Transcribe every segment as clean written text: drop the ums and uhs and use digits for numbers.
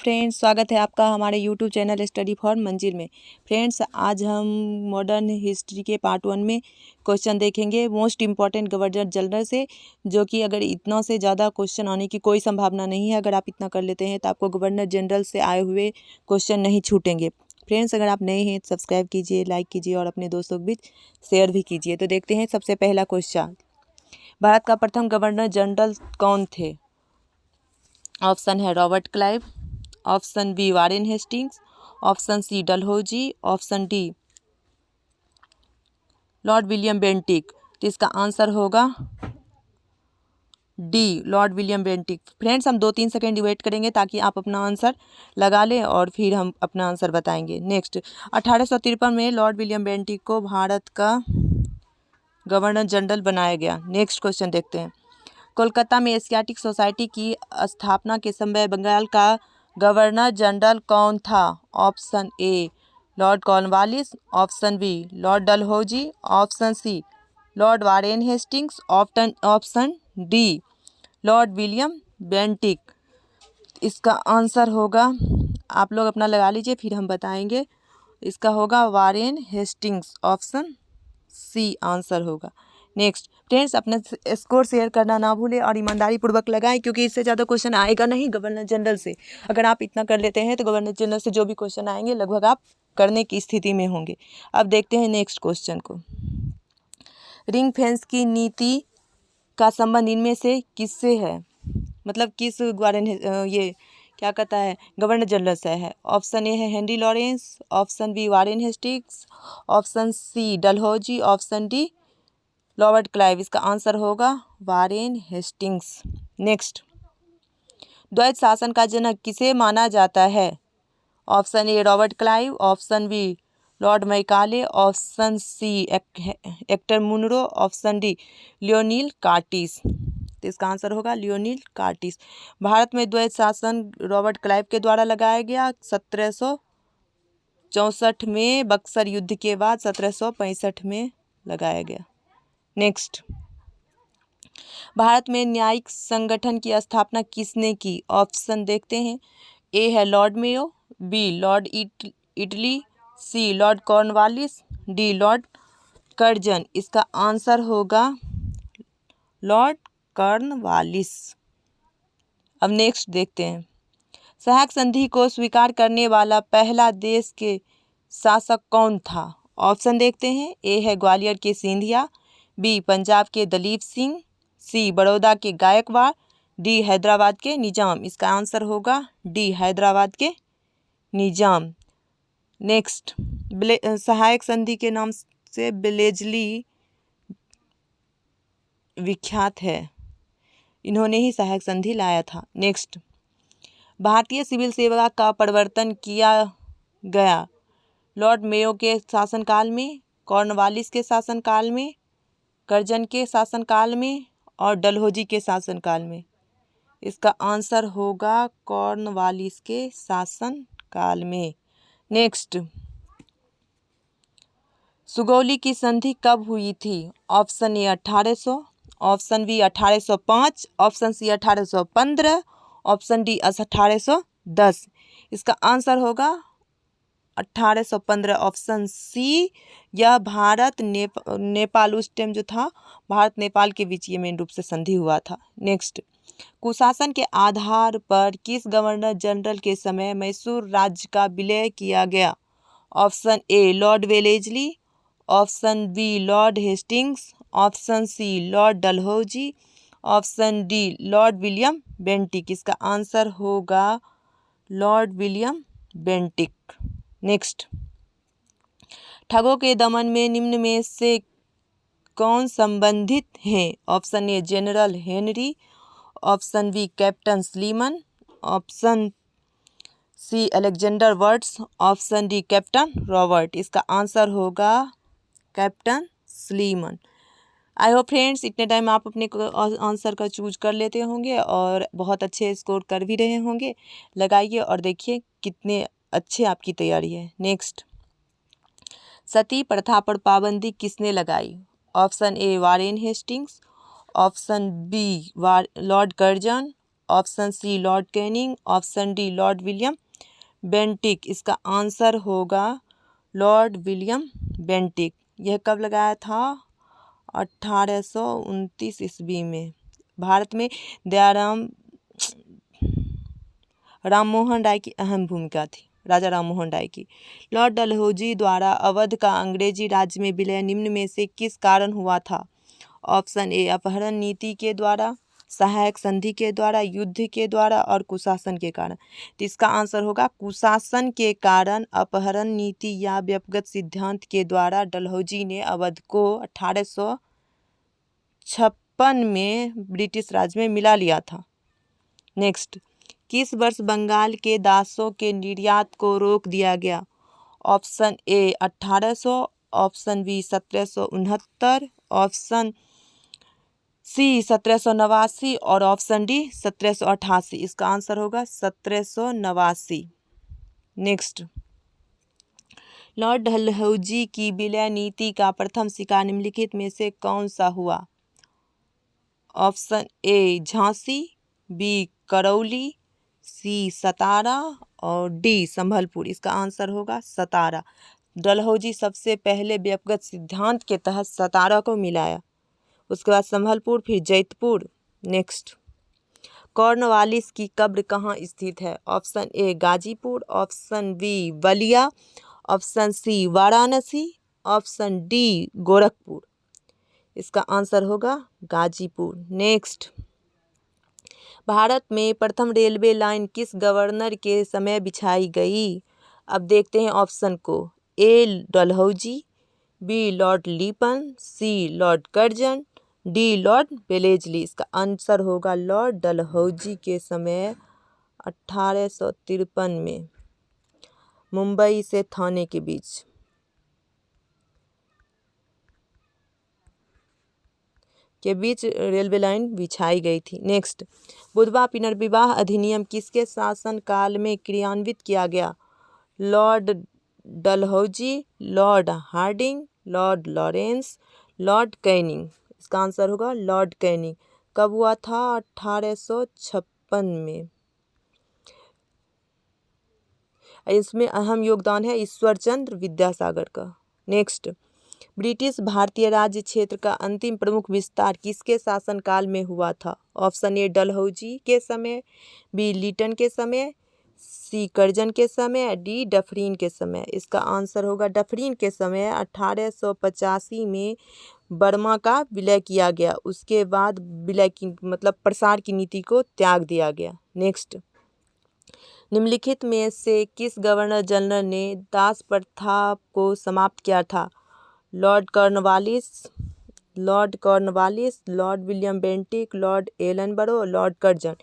Friends, स्वागत है आपका हमारे यूट्यूब चैनल स्टडी फॉर मंजिल में। फ्रेंड्स, आज हम मॉडर्न हिस्ट्री के पार्ट 1 में क्वेश्चन देखेंगे मोस्ट इम्पॉर्टेंट गवर्नर जनरल से, जो कि अगर इतना से ज़्यादा क्वेश्चन आने की कोई संभावना नहीं है। अगर आप इतना कर लेते हैं तो आपको गवर्नर जनरल से आए हुए क्वेश्चन नहीं छूटेंगे। फ्रेंड्स, अगर आप नए हैं तो सब्सक्राइब कीजिए, लाइक कीजिए और अपने दोस्तों के बीच शेयर भी कीजिए। तो देखते हैं सबसे पहला क्वेश्चन, भारत का प्रथम गवर्नर जनरल कौन थे? ऑप्शन है Robert Clive, option B Warren Hastings, option C Dalhousie, option D Lord William Bentinck. तो इसका आंसर होगा D, Lord William Bentinck. Friends, हम 2-3 सेकेंड वेट करेंगे ताकि आप अपना आंसर लगा लें और फिर हम अपना आंसर बताएंगे। नेक्स्ट, 1853 में लॉर्ड विलियम बेंटिक को भारत का गवर्नर जनरल बनाया गया। नेक्स्ट क्वेश्चन देखते हैं, कोलकाता में एशियाटिक सोसाइटी की स्थापना के समय बंगाल का गवर्नर जनरल कौन था? Option A Lord Cornwallis, option B Lord Dalhousie, option C Lord Warren Hastings, option D Lord William Bentinck. इसका आंसर होगा, आप लोग अपना लगा लीजिए फिर हम बताएंगे। इसका होगा Warren Hastings, option C answer होगा। नेक्स्ट फ्रेंड्स, अपने स्कोर शेयर करना ना भूलें और ईमानदारी पूर्वक लगाएं, क्योंकि इससे ज़्यादा क्वेश्चन आएगा नहीं गवर्नर जनरल से। अगर आप इतना कर लेते हैं तो गवर्नर जनरल से जो भी क्वेश्चन आएंगे लगभग आप करने की स्थिति में होंगे। अब देखते हैं नेक्स्ट क्वेश्चन को, रिंग फेंस की नीति का संबंध इनमें से किससे है? मतलब किस ये क्या कहता है गवर्नर जनरल से है? ऑप्शन ए है Henry Lawrence, option B Warren Hastings, option C Dalhousie, option D Robert Clive. इसका आंसर होगा वारेन हेस्टिंग्स। नेक्स्ट, द्वैत शासन का जनक किसे माना जाता है? Option A Robert Clive, option B Lord Macaulay, option C Hector Munro, option D Lionel Curtis. तो इसका आंसर होगा लियोनील कार्टिस। भारत में द्वैत शासन रॉबर्ट क्लाइव के द्वारा लगाया गया 1764 में, बक्सर युद्ध के बाद 1765 में लगाया गया। नेक्स्ट, भारत में न्यायिक संगठन की स्थापना किसने की? ऑप्शन देखते हैं, ए है लॉर्ड मेयो, बी लॉर्ड इटली, C Lord Cornwallis, D Lord Curzon. इसका आंसर होगा लॉर्ड कॉर्नवालिस। अब नेक्स्ट देखते हैं, सहायक संधि को स्वीकार करने वाला पहला देश के शासक कौन था? ऑप्शन देखते हैं, ए है ग्वालियर के सिंधिया, बी पंजाब के दलीप सिंह, सी बड़ौदा के गायकवाड़, डी हैदराबाद के निजाम। इसका आंसर होगा डी हैदराबाद के निजाम। नेक्स्ट, सहायक संधि के नाम से बेलेजली विख्यात है, इन्होंने ही सहायक संधि लाया था। नेक्स्ट, भारतीय सिविल सेवा का प्रवर्तन किया गया लॉर्ड मेयो के शासनकाल में, कॉर्नवालिस के शासनकाल में, कर्जन के शासनकाल में और डलहौजी के शासनकाल में। इसका आंसर होगा कॉर्नवालिस के शासनकाल में। नेक्स्ट, सुगौली की संधि कब हुई थी? Option A 1800, option B 1805, option C 1815, option D 1810। इसका आंसर होगा 1815, ऑप्शन सी। यह भारत नेपाल उस टाइम जो था, भारत नेपाल के बीच ये मेन रूप से संधि हुआ था। नेक्स्ट, कुशासन के आधार पर किस गवर्नर जनरल के समय मैसूर राज्य का विलय किया गया? Option A Lord Wellesley, option B Lord Hastings, option C Lord Dalhousie, option D Lord William Bentinck. इसका आंसर होगा लॉर्ड विलियम बेंटिक। नेक्स्ट, ठगों के दमन में निम्न में से कौन संबंधित हैं? Option A general Henry, option B captain Sleeman, option C Alexander वर्ड्स, ऑप्शन डी कैप्टन रॉबर्ट। इसका आंसर होगा captain Sleeman. I hope friends इतने टाइम आप अपने आंसर का चूज कर लेते होंगे और बहुत अच्छे स्कोर कर भी रहे होंगे। लगाइए और देखिए कितने अच्छे आपकी तैयारी है। नेक्स्ट, सती प्रथा पर पाबंदी किसने लगाई? Option A Warren Hastings, option B Lord Curzon, option C Lord Canning, option D Lord William Bentinck. इसका आंसर होगा लॉर्ड विलियम बेंटिक। यह कब लगाया था? 1829 ईस्वी में। भारत में दयाराम राममोहन राय की अहम भूमिका थी, राजा राममोहन राय की। लॉर्ड डलहौजी द्वारा अवध का अंग्रेजी राज्य में विलय निम्न में से किस कारण हुआ था? ऑप्शन ए अपहरण नीति के द्वारा, सहायक संधि के द्वारा, युद्ध के द्वारा और कुशासन के कारण। तो इसका आंसर होगा कुशासन के कारण, अपहरण नीति या व्यक्तिगत सिद्धांत के द्वारा डलहौजी ने अवध को 1856 में ब्रिटिश राज में मिला लिया था। नेक्स्ट, किस वर्ष बंगाल के दासों के निर्यात को रोक दिया गया? Option A 1800, option B 1769, option C 1789 और ऑप्शन डी 1788। इसका आंसर होगा 1789। नेक्स्ट, लॉर्ड डलहौजी की विलय नीति का प्रथम शिकार निम्नलिखित में से कौन सा हुआ? Option A Jhansi, B Karauli, C Satara और डी संभलपुर। इसका आंसर होगा सतारा। डलहौजी सबसे पहले व्यक्तिगत सिद्धांत के तहत सतारा को मिलाया, उसके बाद संभलपुर, फिर जैतपुर। नेक्स्ट, कॉर्नवालिस की कब्र कहाँ स्थित है? Option A Ghazipur, option B Ballia, option C Varanasi, option D Gorakhpur. इसका आंसर होगा गाजीपुर। नेक्स्ट, भारत में प्रथम रेलवे लाइन किस गवर्नर के समय बिछाई गई? अब देखते हैं ऑप्शन को। A Dalhousie, B Lord Ripon, C Lord Curzon, D Lord Wellesley. इसका आंसर होगा लॉर्ड डलहौजी के समय 1853 में मुंबई से थाने के बीच। रेलवे लाइन बिछाई गई थी। नेक्स्ट, विधवा पुनर्विवाह अधिनियम किसके शासनकाल में क्रियान्वित किया गया? Lord Dalhousie, Lord Hardinge, Lord Lawrence, Lord Canning. इसका आंसर होगा लॉर्ड कैनिंग। कब हुआ था? 1856 में। इसमें अहम योगदान है ईश्वर चंद्र विद्यासागर का। नेक्स्ट, ब्रिटिश भारतीय राज्य क्षेत्र का अंतिम प्रमुख विस्तार किसके शासनकाल में हुआ था? ऑप्शन ए डलहौजी के समय, बी लिटन के समय, सी कर्जन के समय, डी डफरीन के समय। इसका आंसर होगा डफरीन के समय। 1885 में बर्मा का विलय किया गया, उसके बाद विलय की मतलब प्रसार की नीति को त्याग दिया गया। नेक्स्ट, निम्नलिखित में से किस गवर्नर जनरल ने दास प्रथा को समाप्त किया था? Lord Cornwallis, Lord William Bentinck, Lord Ellenborough, Lord Curzon.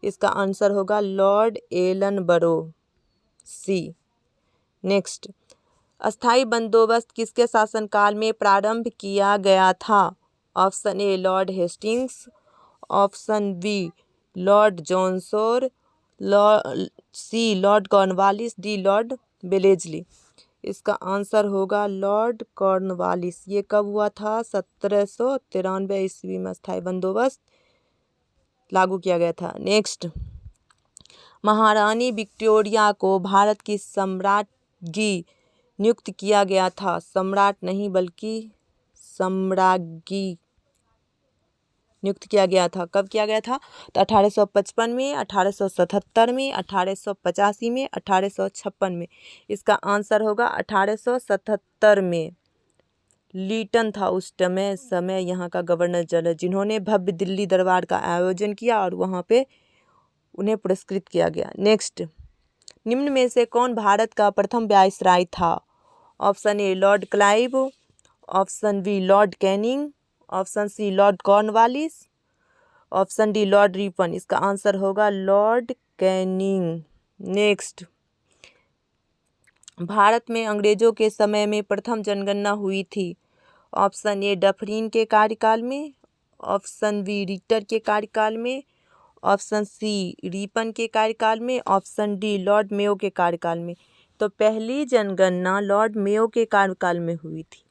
इसका आंसर होगा लॉर्ड एलनबरो, सी। नेक्स्ट, अस्थाई बंदोबस्त किसके शासनकाल में प्रारंभ किया गया था? Option A Lord Hastings, option B Lord John Shore, C Lord Cornwallis, D Lord Wellesley. इसका आंसर होगा लॉर्ड कॉर्नवालिस। ये कब हुआ था? 1793 ईस्वी में अस्थाई बंदोबस्त लागू किया गया था। नेक्स्ट, महारानी विक्टोरिया को भारत की सम्राज्ञी नियुक्त किया गया था। सम्राट नहीं बल्कि सम्राज्ञी नियुक्त किया गया था। कब किया गया था? तो 1855 में, 1877 में, 1885 में, 1856 में। इसका आंसर होगा 1877 में। लीटन था उस समय यहाँ का गवर्नर जनरल, जिन्होंने भव्य दिल्ली दरबार का आयोजन किया और वहाँ पे उन्हें पुरस्कृत किया गया। नेक्स्ट, निम्न में से कौन भारत का प्रथम वायसराय था? Option A Lord Clive, option B Lord Canning, option C Lord Cornwallis, option D Lord Ripon. इसका आंसर होगा लॉर्ड कैनिंग। नेक्स्ट, भारत में अंग्रेजों के समय में प्रथम जनगणना हुई थी। ऑप्शन ए डफरीन के कार्यकाल में, ऑप्शन बी रिटर के कार्यकाल में, ऑप्शन सी रिपन के कार्यकाल में, ऑप्शन डी लॉर्ड मेयो के कार्यकाल में। तो पहली जनगणना लॉर्ड मेयो के कार्यकाल में हुई थी,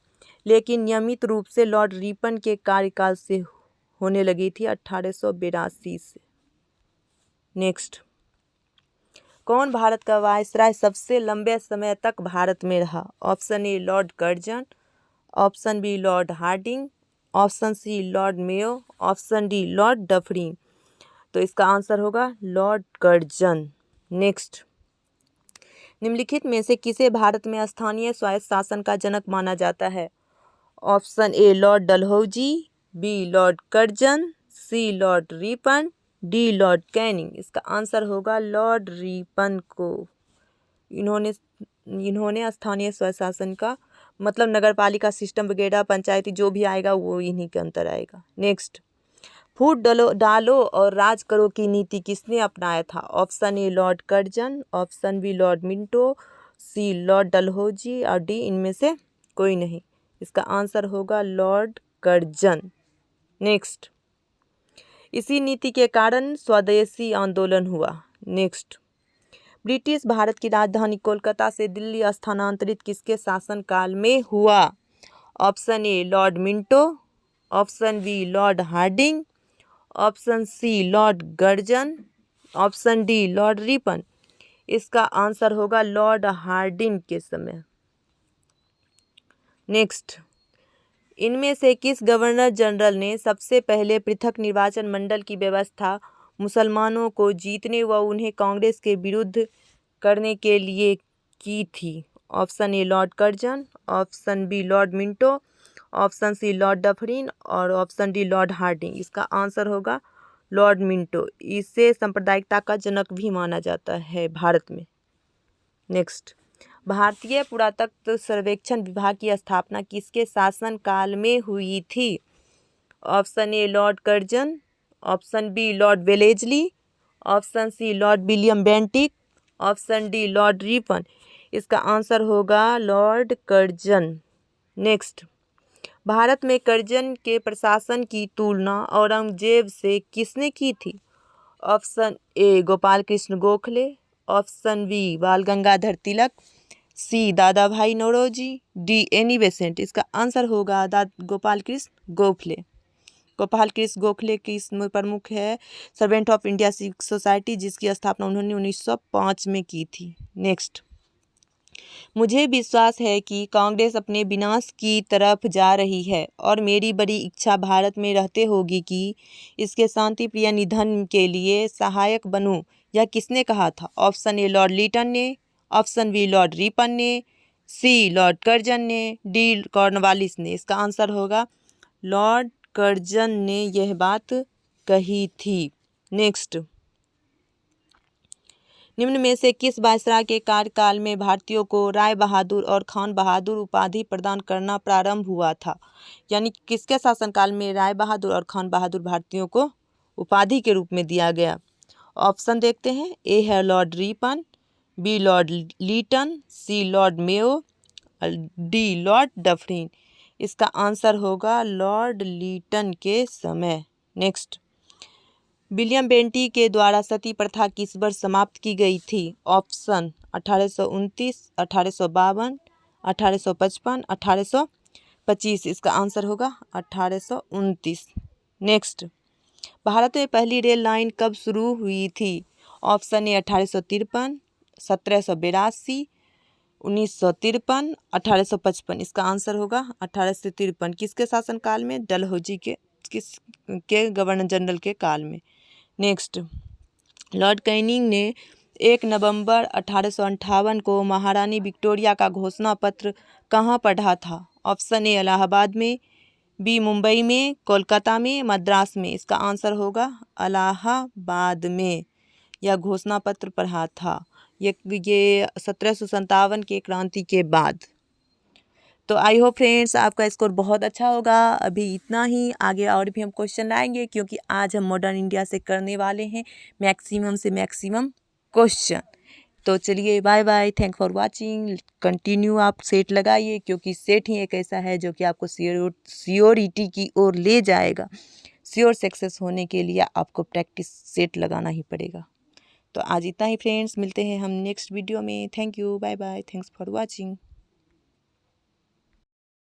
लेकिन नियमित रूप से लॉर्ड रिपन के कार्यकाल से होने लगी थी 1882 से। नेक्स्ट, कौन भारत का वायसराय सबसे लंबे समय तक भारत में रहा? Option A Lord Curzon, option B Lord Hardinge, option C Lord Mayo, option D Lord Dufferin. तो इसका आंसर होगा लॉर्ड कर्जन। नेक्स्ट, निम्नलिखित में से किसे भारत में स्थानीय स्वायत्त शासन का जनक माना जाता है? Option A Lord Dalhousie, B Lord Curzon, C Lord Ripon, D Lord Canning. इसका आंसर होगा लॉर्ड रिपन को। इन्होंने स्थानीय स्वायत्त शासन का मतलब नगर पालिका सिस्टम वगैरह पंचायती जो भी आएगा वो इन्हीं के अंतर आएगा। नेक्स्ट, फूट डालो और राज करो की नीति किसने अपनाया था? Option A Lord Curzon, option B Lord Minto, C Lord Dalhousie और डी इनमें से कोई नहीं। इसका आंसर होगा लॉर्ड कर्जन। नेक्स्ट, इसी नीति के कारण स्वदेशी आंदोलन हुआ। नेक्स्ट, ब्रिटिश भारत की राजधानी कोलकाता से दिल्ली स्थानांतरित किसके शासनकाल में हुआ? Option A Lord Minto, option B Lord Hardinge, option C Lord Curzon, option D Lord Ripon. इसका आंसर होगा लॉर्ड हार्डिंग के समय। नेक्स्ट, इनमें से किस गवर्नर जनरल ने सबसे पहले पृथक निर्वाचन मंडल की व्यवस्था मुसलमानों को जीतने व उन्हें कांग्रेस के विरुद्ध करने के लिए की थी? Option A Lord Curzon, option B Lord Minto, option C Lord Dufferin और ऑप्शन डी लॉर्ड हार्डिंग। इसका आंसर होगा लॉर्ड मिंटो। इसे सांप्रदायिकता का जनक भी माना जाता है भारत में। नेक्स्ट, भारतीय पुरातत्व सर्वेक्षण विभाग की स्थापना किसके शासनकाल में हुई थी? Option A Lord Curzon, option B Lord Wellesley, option C Lord William Bentinck, option D Lord Ripon. इसका आंसर होगा लॉर्ड कर्जन। नेक्स्ट, भारत में कर्जन के प्रशासन की तुलना औरंगजेब से किसने की थी? Option A Gopal Krishna Gokhale, option B Bal Gangadhar Tilak, C Dadabhai Naoroji, D Annie Besant. इसका आंसर होगा गोपाल कृष्ण गोखले। गोपाल कृष्ण गोखले की इसमें प्रमुख है सर्वेंट ऑफ इंडिया सोसाइटी, जिसकी स्थापना उन्होंने 1905 में की थी। नेक्स्ट, मुझे विश्वास है कि कांग्रेस अपने विनाश की तरफ जा रही है और मेरी बड़ी इच्छा भारत में रहते होगी कि इसके शांति प्रिय निधन के लिए सहायक बनूं। यह किसने कहा था? ऑप्शन ए लॉर्ड लीटन ने, ऑप्शन बी लॉर्ड रिपन ने, सी लॉर्ड कर्जन ने, डी कॉर्नवालिस ने। इसका आंसर होगा लॉर्ड कर्जन ने यह बात कही थी। नेक्स्ट, निम्न में से किस वायसराय के कार्यकाल में भारतीयों को राय बहादुर और खान बहादुर उपाधि प्रदान करना प्रारंभ हुआ था? यानी किसके शासनकाल में राय बहादुर और खान बहादुर भारतीयों को उपाधि के रूप में दिया गया? ऑप्शन देखते हैं। ए है Lord Ripon, B Lord Lytton, C Lord Mayo, D Lord Dufferin. इसका आंसर होगा लॉर्ड लीटन के समय। नेक्स्ट, विलियम बेंटिक के द्वारा सती प्रथा किस वर्ष समाप्त की गई थी? ऑप्शन 1829, 1852, 1855, 1825। इसका आंसर होगा 1829। नेक्स्ट, भारत में पहली रेल लाइन कब शुरू हुई थी? ऑप्शन ए 1853, 1782, 1953, 1855। इसका आंसर होगा 1853। किसके शासनकाल में? डलहौजी के गवर्नर जनरल के काल में। नेक्स्ट, लॉर्ड कैनिंग ने 1 नवंबर 1858 को महारानी विक्टोरिया का घोषणा पत्र कहाँ पढ़ा था? ऑप्शन ए इलाहाबाद में, बी मुंबई में, कोलकाता में, मद्रास में। इसका आंसर होगा इलाहाबाद में यह घोषणा पत्र पढ़ा था। ये 1757 के क्रांति के बाद। तो आई होप फ्रेंड्स आपका स्कोर बहुत अच्छा होगा। अभी इतना ही, आगे और भी हम क्वेश्चन लाएंगे क्योंकि आज हम मॉडर्न इंडिया से करने वाले हैं मैक्सिमम से मैक्सिमम क्वेश्चन। तो चलिए bye bye, thank for watching. Continue आप सेट लगाइए क्योंकि सेट ही एक ऐसा है जो कि आपको सियोरिटी की ओर ले जाएगा। श्योर सक्सेस होने के लिए आपको प्रैक्टिस सेट लगाना ही पड़ेगा। तो आज इतना ही फ्रेंड्स, मिलते हैं हम नेक्स्ट वीडियो में। Thank you, bye bye, thanks for watching.